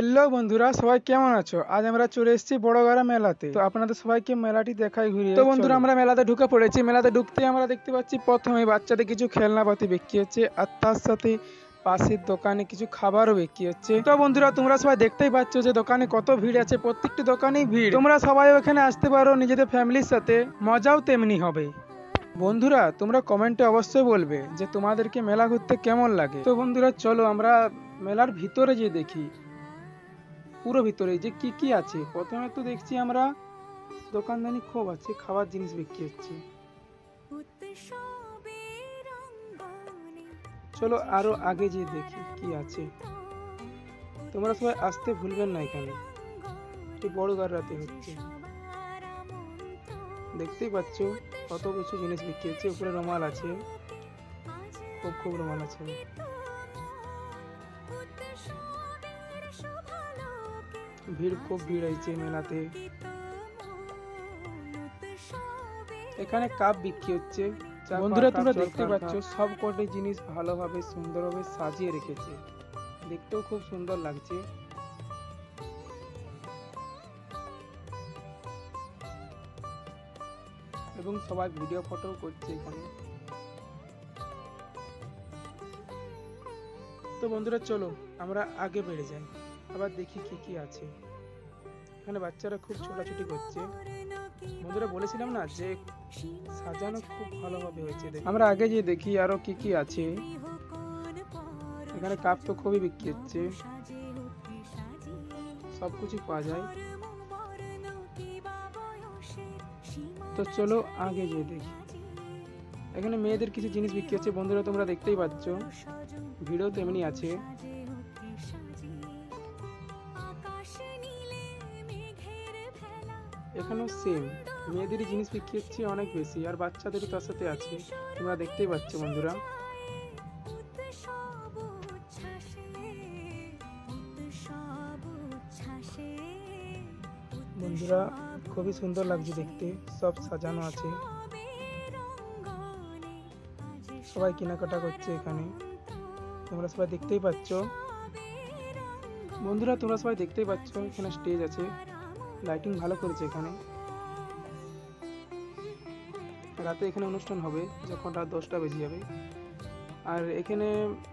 Hello বন্ধুরা, সবাই কেমন আছো? আজ আমরা চলে এসেছি বড়গড়া মেলাতে। তো আপনাদের সবাইকে মেলাটি দেখাই ঘুরিয়ে। তো বন্ধুরা, আমরা মেলাতে ঢুকে পড়েছি। মেলাতে ঢুকতেই আমরা দেখতে পাচ্ছি প্রথমে বাচ্চাদের কিছু খেলনাপাতি বিক্রি হচ্ছে, আর তার সাথে পাশের দোকানে কিছু খাবারও বিক্রি হচ্ছে। তো বন্ধুরা, তোমরা সবাই দেখতেই পাচ্ছ যে দোকানে কত ভিড় আছে, প্রত্যেকটি দোকানেই ভিড়। তোমরা সবাই ওখানে আসতে পারো নিজেদের ফ্যামিলির সাথে, মজাও তেমনি হবে। বন্ধুরা, তোমরা কমেন্টে অবশ্যই বলবে যে তোমাদেরকে মেলা ঘুরতে কেমন লাগে। তো বন্ধুরা, চলো আমরা মেলার ভিতরে যে দেখি, পুরো ভিতরে যে কি কি আছে। প্রথমে তো দেখছি আমরা দোকানদানি খুব আছে, খাবার জিনিস বিক্রি হচ্ছে। চলো আরো আগে যে দেখি কি আছে। তোমরা সবাই আসতে ভুলবেন না, এখানে বড় রাতে হচ্ছে। দেখতেই পাচ্ছ কত কিছু জিনিস বিক্রি হচ্ছে। উপরে রুমাল আছে, খুব রুমাল আছে। খুব ভিড় হয়েছে মেলাতে। এখানে কাপ বিক্রি হচ্ছে। বন্ধুরা, তোমরা দেখতে পাচ্ছ সব কটি জিনিস ভালোভাবে সুন্দরভাবে সাজিয়ে রেখেছে, দেখতেও খুব সুন্দর লাগছে। এবং সবাই ভিডিও ফটো করছে এখানে। তো বন্ধুরা, চলো আমরা আগে বেড়ে যাই, আবার দেখি কি কি আছে। এখানে বাচ্চারা খুব ছোটাছুটি করছে। বন্ধুরা, বলেছিলাম না যে সাজানো খুব ভালোভাবে হয়েছে। আমরা আগে যে দেখি আরো কি কি আছে। এখানে কাপ তো খুবই বিক্রি হচ্ছে, সবকিছু পাওয়া যায়। তো চলো আগে যে দেখি। এখানে মেয়েদের কিছু জিনিস বিক্রি হচ্ছে। বন্ধুরা, তোমরা দেখতেই পাচ্ছ, ভিড়ও তেমনি আছে। এখানেও সেম মেয়েদেরই জিনিস বিক্রি হচ্ছে অনেক বেশি, আর বাচ্চাদেরও তার সাথে আছে। তোমরা দেখতেই পাচ্ছ বন্ধুরা। বন্ধুরা, খুবই সুন্দর লাগছে দেখতে, সব সাজানো আছে। সবাই কেনাকাটা করছে এখানে, তোমরা সবাই দেখতেই পাচ্ছ। বন্ধুরা, তোমরা সবাই দেখতেই পাচ্ছ এখানে স্টেজ আছে, লাইটিং ভালো করেছে এখানে। রাতে এখানে অনুষ্ঠান হবে যখন রাত 10টা বেজে যাবে। আর এখানে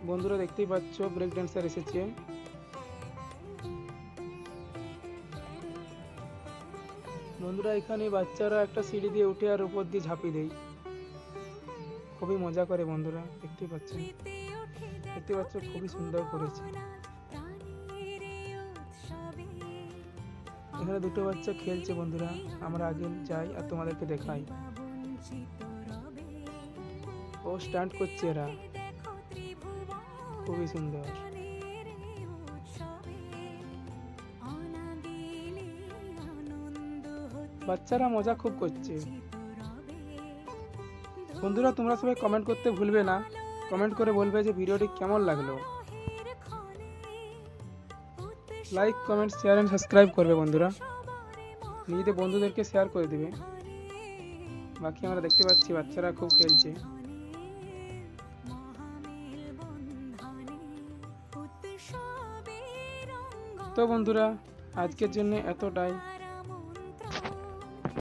বন্ধুরা দেখতেই পাচ্ছ ব্রেক ড্যান্সার এসেছে। বন্ধুরা, এখানে বাচ্চারা একটা সিঁড়ি দিয়ে উঠে আর উপর দিয়ে ঝাঁপি দেয়, খুবই মজা করে। বন্ধুরা দেখতেই পাচ্ছ খুবই সুন্দর করেছে। এখানে দুটো বাচ্চা খেলছে। বন্ধুরা, আমরা আগে যাই আর তোমাদেরকে দেখাই। ও স্টান্ট করছে, এরা খুবই সুন্দর। বাচ্চারা মজা খুব করছে। বন্ধুরা, তোমরা সবাই কমেন্ট করতে ভুলবে না। কমেন্ট করে বলবে যে ভিডিওটি কেমন লাগলো। Like, comment, share and subscribe করবে বন্ধুরা। নিজেদের বন্ধুদেরকে শেয়ার করে দিবে। বাকি আমরা দেখতে পাচ্ছি বাচ্চারা খুব খেলছে। তো বন্ধুরা, আজকের জন্য এতটাই।